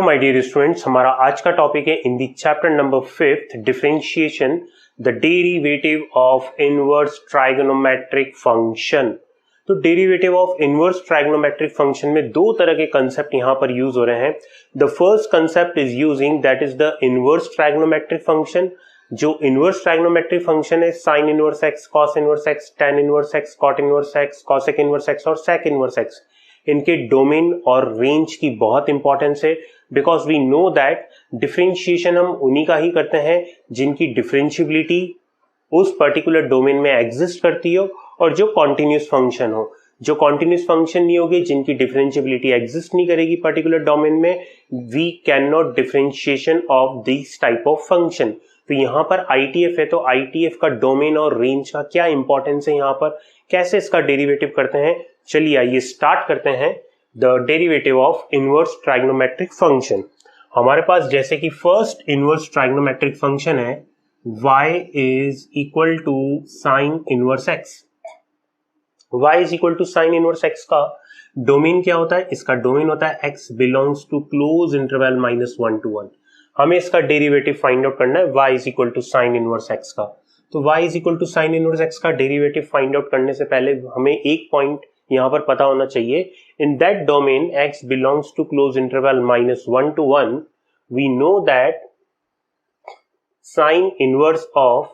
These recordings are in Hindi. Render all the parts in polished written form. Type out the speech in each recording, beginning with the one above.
माय डियर स्टूडेंट्स, हमारा आज का टॉपिक है in the chapter number 5 differentiation the derivative of inverse trigonometric function. तो derivative of inverse trigonometric function में दो तरह के कंसेप्ट यहां पर यूज हो रहे हैं। The first concept is using that is the inverse trigonometric function. जो इनवर्स ट्राइगोनोमेट्रिक फंक्शन है sine inverse x, cos inverse x, tan inverse x, cot inverse x, cosec inverse x और सेक इनवर्स एक्स, इनके डोमेन और रेंज की बहुत इंपॉर्टेंस है। Because we know that differentiation हम उन्हीं का ही करते हैं जिनकी डिफरेंशिएबिलिटी उस पर्टिकुलर डोमेन में एग्जिस्ट करती हो और जो कॉन्टिन्यूस फंक्शन हो। जो कॉन्टिन्यूस फंक्शन नहीं होगी, जिनकी डिफरेंशिएबिलिटी एग्जिस्ट नहीं करेगी पर्टिकुलर डोमेन में, we can not differentiation of this type of function. तो यहाँ पर ITF है, तो ITF का डोमेन और रेंज का क्या इंपॉर्टेंस है, यहाँ पर कैसे इसका डेरिवेटिव करते हैं। चलिए आइए स्टार्ट करते हैं the derivative of inverse trigonometric function. हमारे पास जैसे कि फर्स्ट इनवर्स ट्राइगोनोमेट्रिक फंक्शन है y is equal to sine inverse x। y is equal to sine inverse x का डोमेन क्या होता है? इसका डोमेन होता है x belongs to close interval -1 to 1। हमें इसका डेरिवेटिव फाइंड आउट करना है y is equal to sine inverse x का। तो y is equal to sine inverse x का डेरिवेटिव फाइंड आउट करने से पहले हमें एक पॉइंट यहां पर पता होना चाहिए। In that domain x belongs to close interval -1 to 1, we know that sine inverse of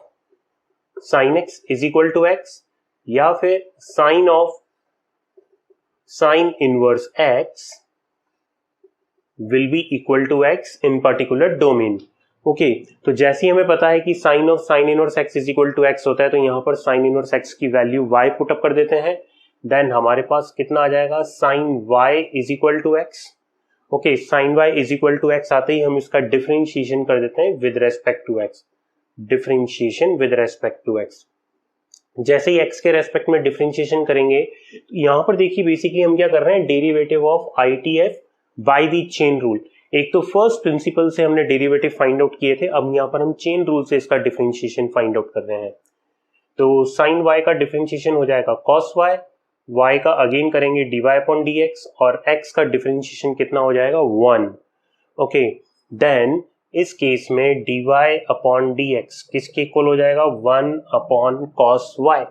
sine x is equal to x, या फिर sine of sine inverse x will be equal to x in particular domain. Okay, तो जैसे ही हमें पता है कि sine of sine inverse x is equal to x होता है, तो यहां पर साइन इनवर्स x की वैल्यू y पुट अप कर देते हैं। देन हमारे पास कितना आ जाएगा? Sine y is equal to x। Okay, sine y is equal to x आते ही हम इसका डिफरेंशिएशन कर देते हैं with respect to x। Differentiation with respect to x, जैसे ही x के रेस्पेक्ट में डिफरेंशिएशन करेंगे, तो यहां पर देखिए बेसिकली हम क्या कर रहे हैं, derivative of ITF by the chain rule. एक तो फर्स्ट प्रिंसिपल से हमने डेरिवेटिव फाइंड आउट किए थे, अब यहां पर हम चेन रूल से इसका डिफरेंशिएशन फाइंड आउट कर रहे हैं। तो साइन y का डिफरेंशिएशन हो जाएगा cos y, y का अगेन करेंगे dy अपॉन dx, और x का डिफरेंशिएशन कितना हो जाएगा? 1। ओके, देन इस केस में dy अपॉन dx किसके इक्वल हो जाएगा? 1 अपॉन cos y।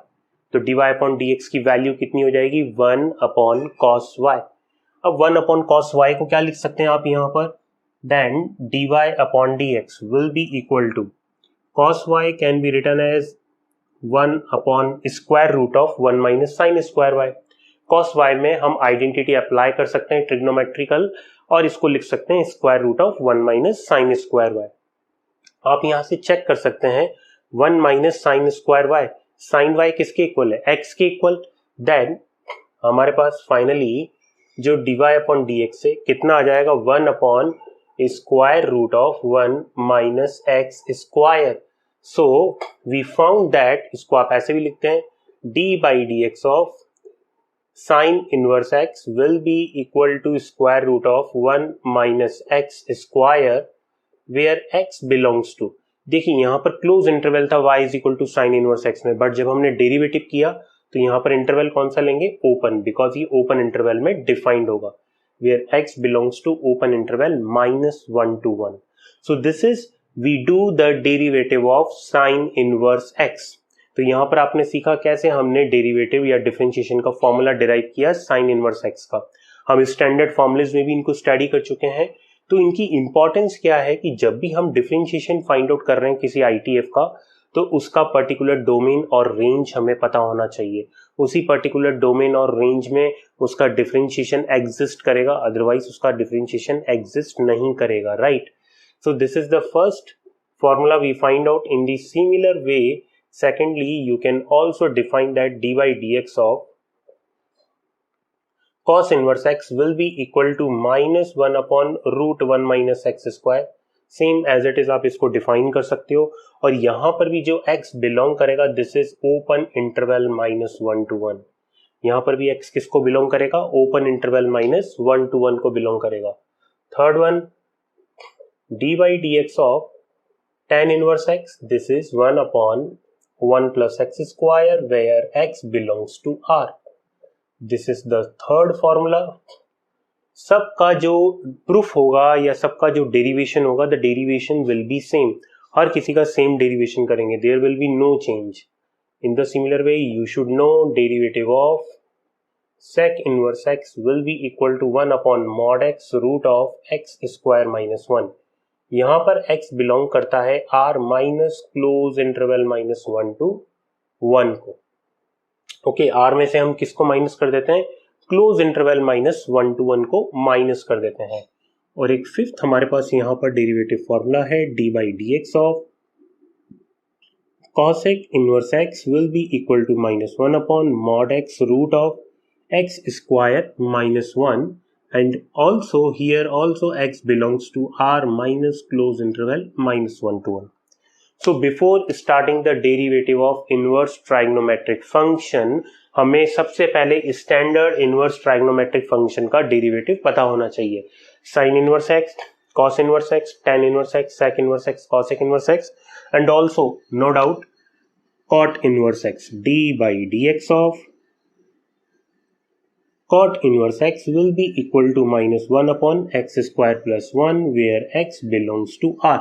तो dy अपॉन dx की वैल्यू कितनी हो जाएगी? 1 अपॉन cos y। अब 1 अपॉन cos y को क्या लिख सकते हैं आप यहाँ पर? Then dy upon dx will be equal to cos y can be written as 1 upon square root of 1 minus sine square y। cos y में हम आइडेंटिटी अप्लाई कर सकते हैं ट्रिग्नोमेट्रिकल, और इसको लिख सकते हैं square root of 1 minus sine square y। आप यहां से चेक कर सकते हैं 1 minus sine square y, sine y किसके इक्वल है? x के इक्वल। देन हमारे पास फाइनली जो dy अपॉन dx से कितना आ जाएगा? 1 upon square root of 1 minus x square. So we found that, इसको आप ऐसे भी लिखते हैं, d by dx of sine inverse x will be equal to square root of 1 minus x square, where x belongs to, देखिए यहां पर क्लोज इंटरवल था y is equal to sine inverse x में, बट जब हमने डेरिवेटिव किया तो यहां पर इंटरवल कौन सा लेंगे? ओपन, बिकॉज ये ओपन इंटरवल में डिफाइंड होगा, where x belongs to open interval -1 to 1। So this is we do the derivative of sine inverse x। तो यहां पर आपने सीखा कैसे हमने डेरिवेटिव या डिफरेंशिएशन का फॉर्मूला डिराइव किया साइन इनवर्स x का। हम स्टैंडर्ड फॉर्मूलेज में भी इनको स्टडी कर चुके हैं। तो इनकी इंपॉर्टेंस क्या है कि जब भी हम डिफरेंशिएशन फाइंड आउट कर रहे हैं किसी ITF का, तो उसका पर्टिकुलर डोमेन और रेंज हमें पता होना चाहिए। उसी पर्टिकुलर डोमेन और रेंज में उसका डिफरेंशिएशन एग्जिस्ट करेगा, अदरवाइज उसका डिफरेंशिएशन एग्जिस्ट नहीं करेगा, right. So this is the first formula we find out. In the similar way, secondly, you can also define that dy dx of cos inverse x will be equal to -1 upon root 1 minus x square. Same as it is आप इसको डिफाइन कर सकते हो। और यहां पर भी जो x बिलोंग करेगा, this is open interval -1 to 1। यहां पर भी x किसको बिलोंग करेगा? ओपन इंटरवल -1 to 1 को बिलोंग करेगा। Third one, dy dx of tan inverse x, this is 1 upon 1 plus x square, where x belongs to R. This is the third formula. सबका जो प्रूफ होगा या सबका जो डेरिवेशन होगा, the derivation will be same, हर किसी का सेम डेरिवेशन करेंगे, there will be no change. In the similar way you should know derivative of sec inverse x will be equal to 1 upon mod x root of x square minus 1। यहाँ पर x बिलोंग करता है r minus close interval minus 1 to 1 को। ओके, r में से हम किसको माइनस कर देते हैं, क्लोज इंटरवल माइनस 1 to 1 को माइनस कर देते हैं। और एक फिफ्थ हमारे पास यहाँ पर डेरिवेटिव फॉर्मूला है dy dx of cosec inverse x will be equal to minus 1 upon mod x root of x square minus 1, and also here also x belongs to r minus close interval minus 1 to 1. So before starting the derivative of inverse trigonometric function, हमें सबसे पहले स्टैंडर्ड इनवर्स ट्राइगोनोमेट्रिक फंक्शन का डेरिवेटिव पता होना चाहिए। Sine inverse x, cos inverse x, tan inverse x, sec inverse x, cosec inverse x, and also no doubt cot inverse x. D by d x of cot inverse x will be equal to minus 1 upon x square plus 1 where x belongs to r।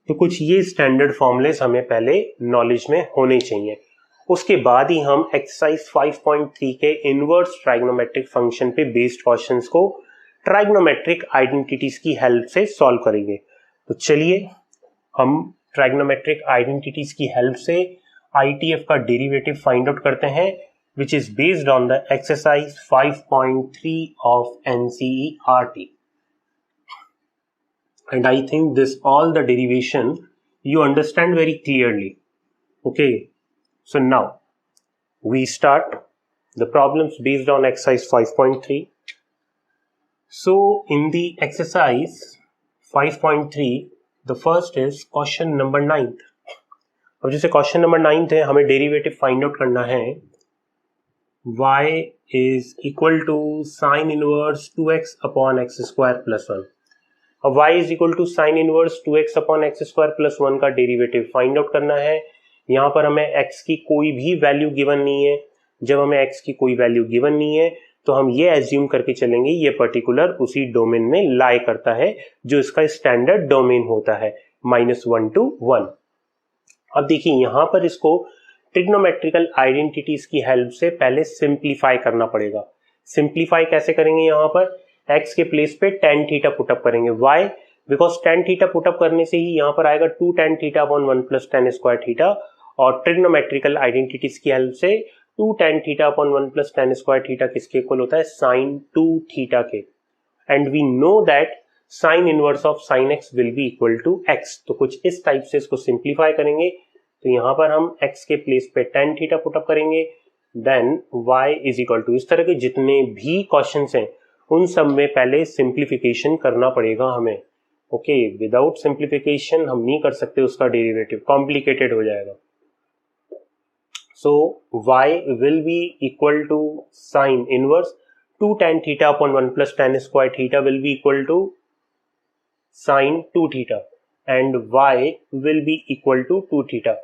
तो कुछ ये स्टैंडर्ड फॉर्मूलेस हमें पहले नॉलेज में होने चाहिए, उसके बाद ही हम एक्सरसाइज 5.3 के इनवर्स ट्राइगोनोमेट्रिक फंक्शन पे बेस्ड क्वेश्चंस को ट्राइगोनोमेट्रिक आइडेंटिटीज की हेल्प से सॉल्व करेंगे। तो चलिए हम ट्राइगोनोमेट्रिक आइडेंटिटीज की हेल्प से ITF का डेरिवेटिव फाइंड आउट करते हैं, which is based on the exercise 5.3 of NCERT. And I think this all the derivation you understand very clearly. Okay, so now we start the problems based on exercise 5.3. So in the exercise 5.3, the first is question number 9. अब जैसे क्वेश्चन नंबर 9 है, हमें डेरिवेटिव फाइंड आउट करना है y is equal to sin inverse 2x upon x square plus 1। अब y is equal to sin inverse 2x upon x square plus 1 का डेरिवेटिव फाइंड आउट करना है। यहाँ पर हमें x की कोई भी वैल्यू गिवन नहीं है। जब हमें x की कोई वैल्यू गिवन नहीं है तो हम ये एज्यूम करके चलेंगे ये पर्टिकुलर उसी डोमेन में लाई करता है जो इसका स्टैंडर्ड डोमेन होता है -1 to 1। अब देखिए यहाँ पर इसको ट्रिग्नोमेट्रिकल आइडेंटिटीज की हेल्प से पहले सिंप्लीफाई करना पड़ेगा। सिंप्लीफाई कैसे करेंगे, यहाँ पर x के प्लेस पे tan थीटा पुटअप करेंगे। Why? Because tan theta put up करने से ही यहाँ पर आएगा 2 tan theta upon 1 plus tan square theta, और ट्रिग्नोमेट्रिकल आइडेंटिटीज की हेल्प से 2 tan theta upon 1 plus tan square theta किसके इक्वल होता है, sin 2 थीटा के। And we know that sine inverse of sin x will be equal to x। तो कुछ इस टाइप से इसको सिंप्लीफाई करेंगे। तो यहाँ पर हम x के प्लेस पे tan थीटा पुटअप करेंगे, then y is equal to, इस तरह के जितने भी क्वेश्चंस हैं उन सब में पहले सिंप्लीफिकेशन करना पड़ेगा हमें। ओके, विदाउट सिंप्लीफिकेशन हम नहीं कर सकते उसका डेरिवेटिव, कॉम्प्लिकेटेड हो जाएगा। So y will be equal to sine inverse 2 tan theta upon 1 plus tan square theta will be equal to sine 2 theta, and y will be equal to 2 theta,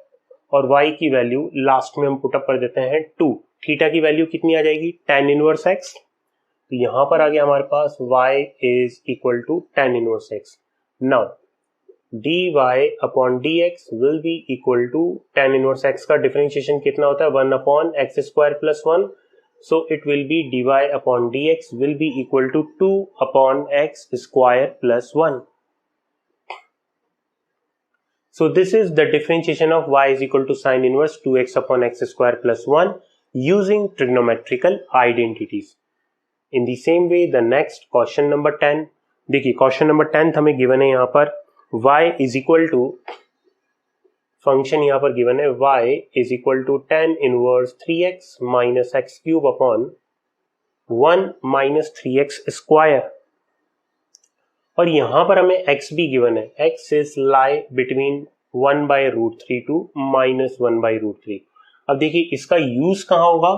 और y की वैल्यू लास्ट में हम पुटअप कर देते हैं 2। थीटा की वैल्यू कितनी आ जाएगी, tan इनवर्स x। तो यहां पर आ गया हमारे पास y is equal to tan inverse x। Now dy upon dx will be equal to tan inverse x का डिफरेंशिएशन कितना होता है, 1 upon x square plus 1। So it will be dy upon dx will be equal to 2 upon x square plus 1। So this is the differentiation of y is equal to sin inverse 2x upon x square plus 1 using trigonometrical identities. In the same way, the next question number 10, देखिए क्वेश्चन नंबर 10 हमें गिवन है यहाँ पर y is equal to, function यहाँ पर गिवन है y is equal to tan inverse 3x minus x cube upon 1 minus 3x square, और यहां पर हमें x भी गिवन है, x is lie between 1 by root 3 to -1 by root 3। अब देखिए इसका यूज कहाँ होगा,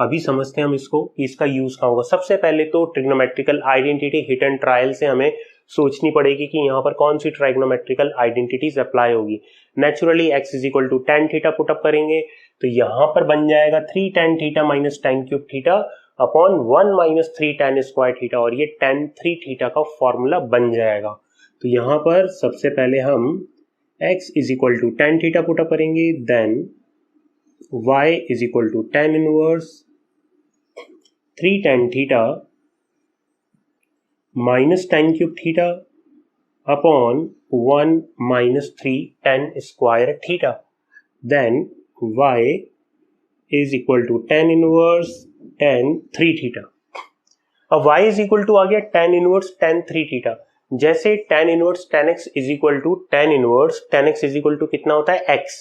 अभी समझते हैं हम इसको कि इसका यूज कहाँ होगा। सबसे पहले तो trigonometrical identity hit and trial से हमें सोचनी पड़ेगी कि यहाँ पर कौन सी ट्राइग्नोमेट्रिकल आइडेंटिटीज अप्लाई होगी। Naturally x is equal to tan theta put up करेंगे तो यहाँ पर बन जाएगा 3 tan theta minus tan cube theta upon 1 minus 3 tan square theta, और ये tan 3 थीटा का फॉर्मूला बन जाएगा। तो यहाँ पर सबसे पहले हम x is equal to tan theta put up करेंगे, then y is equal to tan inverse 3 tan theta minus tan cube theta upon 1 minus 3 tan square theta, then y is equal to tan inverse tan 3 theta. अब y इज इक्वल टू आ गया tan इनवर्स tan 3 थीटा। जैसे tan inverse tan x is equal to tan inverse tan x is equal to कितना होता है x,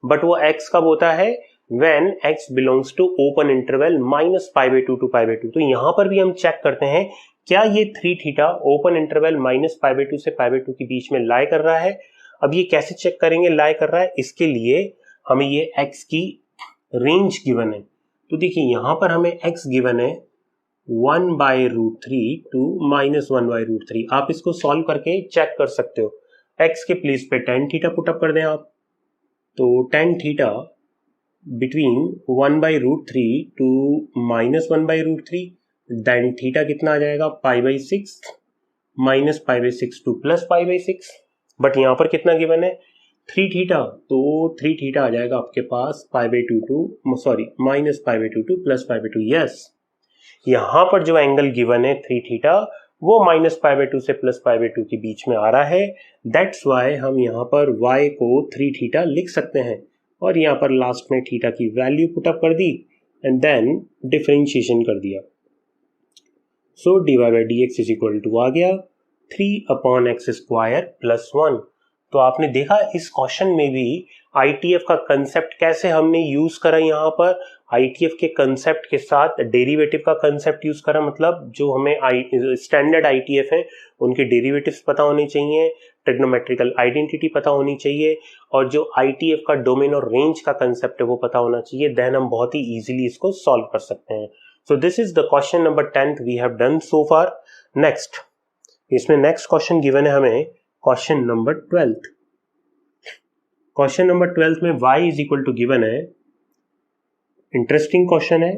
बट वो x कब होता है when x belongs to open interval minus pi by 2 to pi by 2। तो यहां पर भी हम चेक करते हैं क्या ये 3 theta open interval minus pi by 2 से पाई बाई 2 के बीच में लाई कर रहा है। अब ये कैसे चेक करेंगे लाई कर रहा है, इसके लिए हमें ये x की रेंज गिवन है। तो देखिए यहां पर हमें x गिवन है 1 by root 3 to minus 1 by root 3। आप इसको सॉल्व करके चेक कर सकते हो। x के प्लेस पे tan थीटा पुटअप कर दें आप, तो tan theta between 1 by root 3 to minus 1 by root 3, then theta कितना आ जाएगा pi by 6 minus pi by 6 to plus pi by 6। But यहाँ पर कितना गिवन है 3 थीटा, तो 3 थीटा आ जाएगा आपके पास pi by 2 to sorry minus pi by 2 to plus pi by 2। Yes, यहां पर जो एंगल गिवन है 3 थीटा वो माइनस पाई बाई 2 से प्लस पाई बाई 2 के बीच में आ रहा है। दैट्स वाई हम यहाँ पर y को 3 थीटा लिख सकते हैं, और यहाँ पर लास्ट में थीटा की वैल्यू पुटअप कर दी एंड देन डिफरेंशिएशन कर दिया। So dy by d x is equal to आ गया 3 अपॉन एक्स स्क्वायर प्लस 1। तो आपने देखा इस क्वेश्चन में भी ITF का कंसेप्ट कैसे हमने यूज करा। यहाँ पर ITF के कंसेप्ट के साथ डेरिवेटिव का कंसेप्ट यूज करा, मतलब जो हमें स्टैंडर्ड ITF है उनके डेरिवेटिव्स पता होने चाहिए, ट्रिग्नोमेट्रिकल आइडेंटिटी पता होनी चाहिए, और जो ITF का डोमेन और रेंज का कंसेप्ट है वो पता होना चाहिए। देन हम बहुत ही इजीली इसको सॉल्व कर सकते हैं। So this is the question number 10th we have done so far. Next, इसमें नेक्स्ट क्वेश्चन गिवन है हमें question number 12th। Question number 12th में y is equal to given है, इंटरेस्टिंग क्वेश्चन है,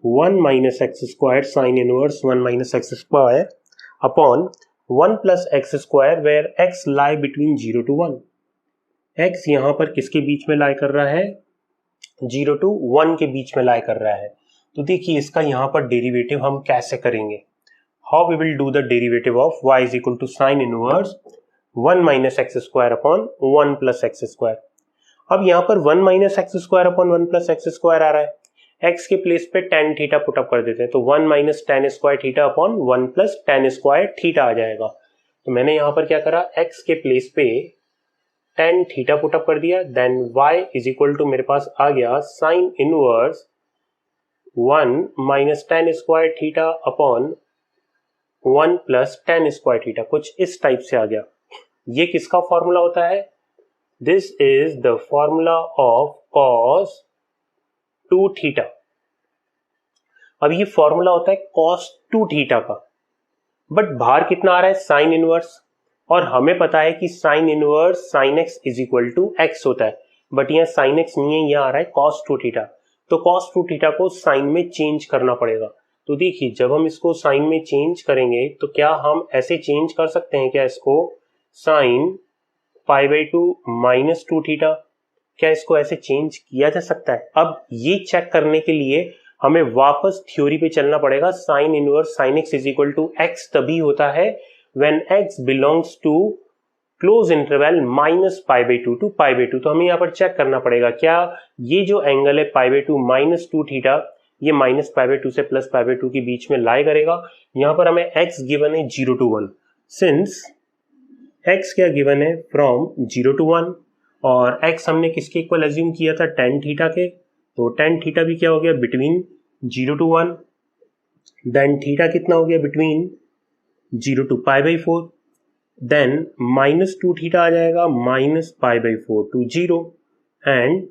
1 minus x square sine inverse 1 minus x square upon 1 plus x square where x lie between 0 to 1। x यहां पर किसके बीच में लाई कर रहा है 0 टू 1 के बीच में लाई कर रहा है। तो देखिए इसका यहां पर डेरिवेटिव हम कैसे करेंगे, how we will do the derivative of y is equal to sine inverse 1 minus x square upon 1 plus x square. अब यहाँ पर 1 minus x square upon 1 plus x square आ रहा है, x के प्लेस पे tan थीटा पुटअप कर देते हैं, तो 1 minus tan square theta upon 1 plus tan square theta आ जाएगा। तो मैंने यहाँ पर क्या करा, x के प्लेस पे tan थीटा पुटअप कर दिया, then y is equal to मेरे पास आ गया sine inverse 1 minus tan square theta upon 1 plus tan square theta, कुछ इस टाइप से आ गया। ये किसका फॉर्मूला होता है, this is the formula of cos 2 theta. अब ये फॉर्मूला होता है cos 2 थीटा का, बट बाहर कितना आ रहा है साइन इनवर्स, और हमें पता है कि sine inverse sine x is equal to x होता है, बट यहाँ साइन एक्स नहीं है, यहाँ आ रहा है cos 2 थीटा। तो cos 2 थीटा को साइन में चेंज करना पड़ेगा। तो देखिए जब हम इसको साइन में चेंज करेंगे तो क्या हम ऐसे चेंज कर सकते हैं क्या इसको sine pi by 2 minus 2 theta, क्या इसको ऐसे चेंज किया जा सकता है। अब ये चेक करने के लिए हमें वापस थ्योरी पे चलना पड़ेगा। Sine inverse sine x is equal to x तभी होता है when x belongs to close interval minus pi by 2 to pi by 2। तो हमें यहाँ पर चेक करना पड़ेगा क्या ये जो एंगल है पाई बाई 2 माइनस 2 थीटा ये माइनस पाई बाई 2 से प्लस पाई बाई 2 के बीच में लाई करेगा। यहाँ पर हमें x गिवन है 0 टू 1, सिंस x क्या गिवन है फ्रॉम 0 टू 1, और x हमने किसके इक्वल एज्यूम किया था tan थीटा के, तो tan थीटा भी क्या हो गया बिटवीन 0 टू 1, देन थीटा कितना हो गया between 0 to pi by 4, then minus 2 theta आ जाएगा minus pi by 4 to 0, and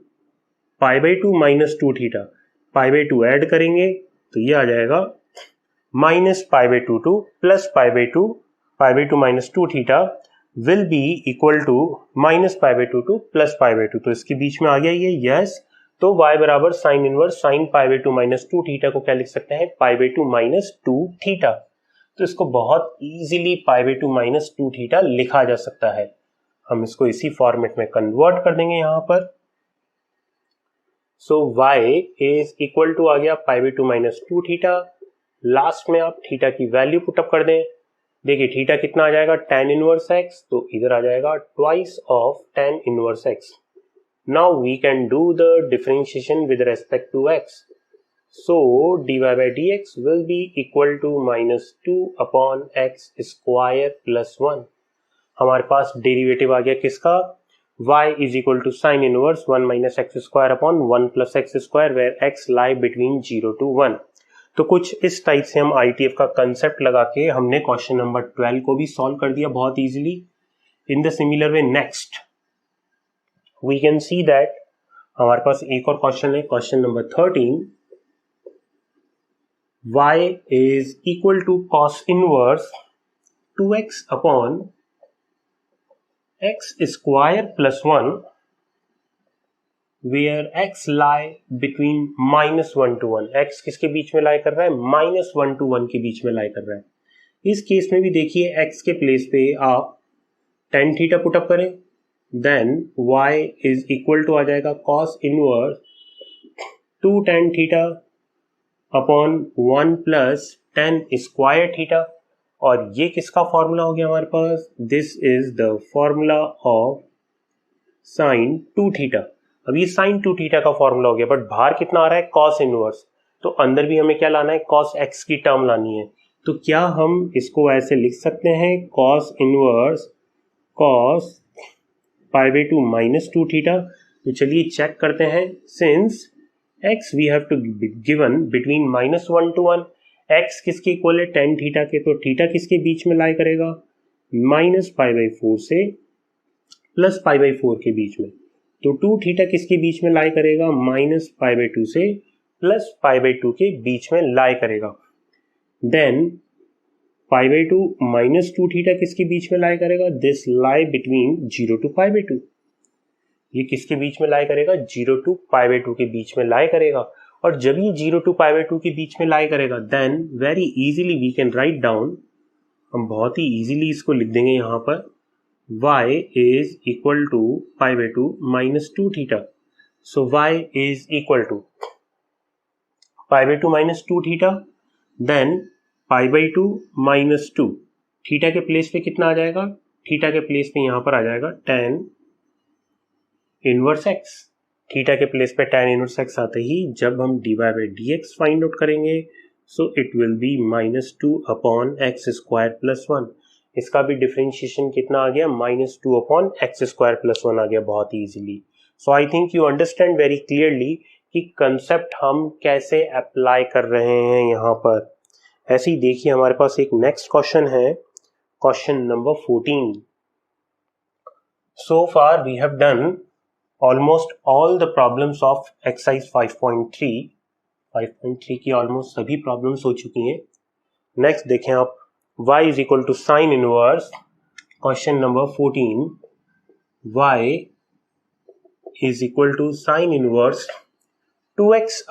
pi by 2 minus 2 theta pi by 2 add करेंगे तो ये आ जाएगा minus pi by 2 to plus pi by 2, pi by 2 minus 2 theta will be equal to minus pi by 2 to plus pi by 2। तो इसके बीच में आ गया ये, यस तो y बराबर sine inverse sine pi by 2 minus 2 theta को क्या लिख सकते हैं, पाई बाई 2 माइनस 2 थीटा। तो इसको बहुत easily pi by 2 minus 2 theta लिखा जा सकता है। हम इसको इसी फॉर्मेट में कन्वर्ट कर देंगे यहां पर। सो y इज इक्वल टू आ गया पाई बाई 2 माइनस 2 थीटा। लास्ट में आप थीटा की वैल्यू पुटअप कर दें। देखिए थीटा कितना आ जाएगा, tan इनवर्स x, तो इधर आ जाएगा twice of tan inverse x। Now we can do the differentiation with respect to x। So dy by dx will be equal to minus 2 upon x square plus 1। हमारे पास डेरिवेटिव आ गया किसका, y is equal to sin inverse 1 minus x square upon 1 plus x square where x lie between 0 to 1। तो कुछ इस टाइप से हम ITF का कंसेप्ट लगा के हमने क्वेश्चन नंबर 12 को भी सॉल्व कर दिया बहुत easily. In the similar way next we can see that हमारे पास एक और क्वेश्चन है, question number 13। y is equal to cos inverse 2x upon x square plus 1 where x lie between -1 to 1। x किसके बीच में लाई कर रहा है, -1 to 1 के बीच में लाई कर रहा है। इस केस में भी देखिए x के प्लेस पे आप tan थीटा पुटअप करें, then y is equal to आ जाएगा cos inverse 2 tan theta upon 1 plus tan square theta. और ये किसका फॉर्मूला हो गया हमारे पास, this is the formula of sine 2 theta. अब ये साइन 2 थीटा का फॉर्मूला हो गया, बट बाहर कितना आ रहा है, cos इनवर्स, तो अंदर भी हमें क्या लाना है, cos x की टर्म लानी है। तो क्या हम इसको ऐसे लिख सकते हैं, cos inverse cos pi by 2 minus 2 theta. तो चलिए चेक करते हैं, since x we have to given between -1 to 1, x किसके इक्वल है, tan थीटा के, तो थीटा किसके बीच में लाई करेगा, माइनस पाई बाई 4 से प्लस पाई बाई 4 के बीच में। तो 2 थीटा किसके बीच में लाई करेगा, माइनस पाई बाई 2 से प्लस पाई बाई 2 के बीच में लाई करेगा। Then pi by 2 minus 2 theta किसके बीच में लाई करेगा, this lie between 0 to pi by 2। ये किसके बीच में लाई करेगा, 0 टू पाई बाई 2 के बीच में लाई करेगा। और जब ये 0 टू पाई बाई 2 के बीच में लाई करेगा, then very easily we can write down, हम बहुत ही इजीली इसको लिख देंगे यहाँ पर, y is equal to pi by 2 minus 2 theta। So y is equal to pi by 2 minus 2 theta, then pi by 2 minus 2। Theta के प्लेस पे कितना आ जाएगा, थीटा के प्लेस पे यहाँ पर आ जाएगा tan इनवर्स x। थीटा के प्लेस पे tan इनवर्स x आते ही जब हम dy by dx find out करेंगे, so it will be -2 upon x square plus 1। इसका भी डिफरेंशिएशन कितना आ गया, -2 अपॉन एक्स स्क्वायर प्लस 1 आ गया बहुत ही easily. So I think you understand very clearly कि कंसेप्ट हम कैसे अप्लाई कर रहे हैं यहाँ पर। ऐसे ही देखिए हमारे पास एक नेक्स्ट क्वेश्चन है, question number 14। So far we have done almost all the problems of exercise 5.3 की ऑलमोस्ट सभी प्रॉब्लम्स हो चुकी हैं। नेक्स्ट देखें आप, y is equal to sin inverse, question number 14, y is equal to sin inverse 2x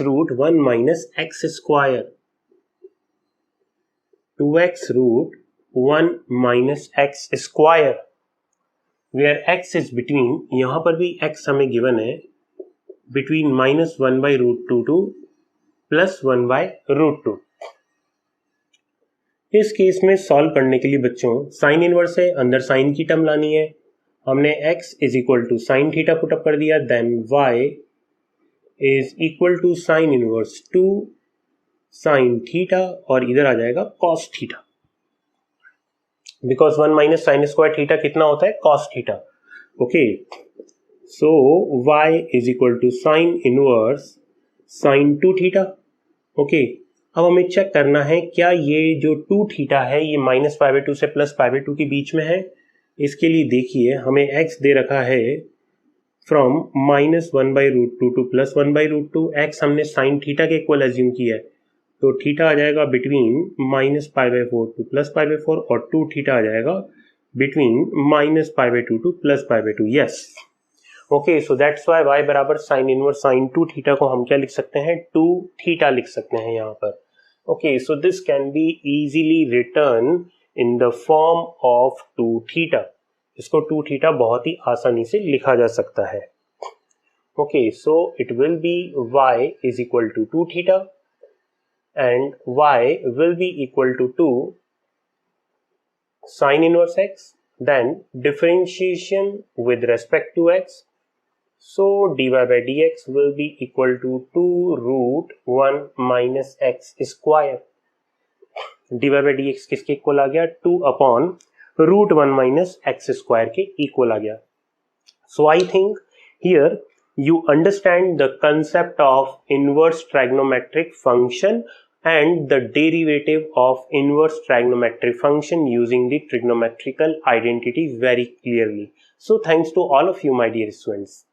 root 1 minus x square, 2x root 1 minus x square where x is between, यहाँ पर भी x हमें गिवन है, between -1 by root 2 to +1 by root 2। इस केस में सॉल्व करने के लिए बच्चों साइन इनवर्स है, अंदर साइन की टर्म लानी है। हमने x is equal to sine theta put up कर दिया, then y is equal to sine inverse 2 sine theta, और इधर आ जाएगा cos theta, because 1 minus sine square theta कितना होता है, cos theta. Okay, so y is equal to sine inverse sine 2 theta. Okay, अब हमें चेक करना है क्या ये जो 2 थीटा है ये माइनस पाई बाई 2 से प्लस पाई बाई 2 के बीच में है। इसके लिए देखिए हमें x दे रखा है from -1 by root 2 to +1 by root 2। x हमने साइन थीटा के इक्वल एज्यूम किया है, तो थीटा आ जाएगा बिटवीन -π/4 टू +π/4, और 2 थीटा आ जाएगा between -π/2 to +π/2। Yes, okay, so that's why y बराबर साइन इनवर्स साइन 2 थीटा को हम क्या लिख सकते हैं, 2 थीटा लिख सकते हैं यहाँ पर. Okay, so this can be easily return in the form of 2 theta. इसको 2 थीटा बहुत ही आसानी से लिखा जा सकता है. Okay, so it will be y is equal to 2 theta and y will be equal to 2 sin inverse x, then differentiation with respect to x, so dy by dx will be equal to 2 root 1 minus x square. dy by dx किसके इक्वल आ गया, 2 upon root 1 minus x square के इक्वल आ गया. So I think here you understand the concept of inverse trigonometric function and the derivative of inverse trigonometric function using the trigonometrical identity very clearly. So thanks to all of you, my dear students.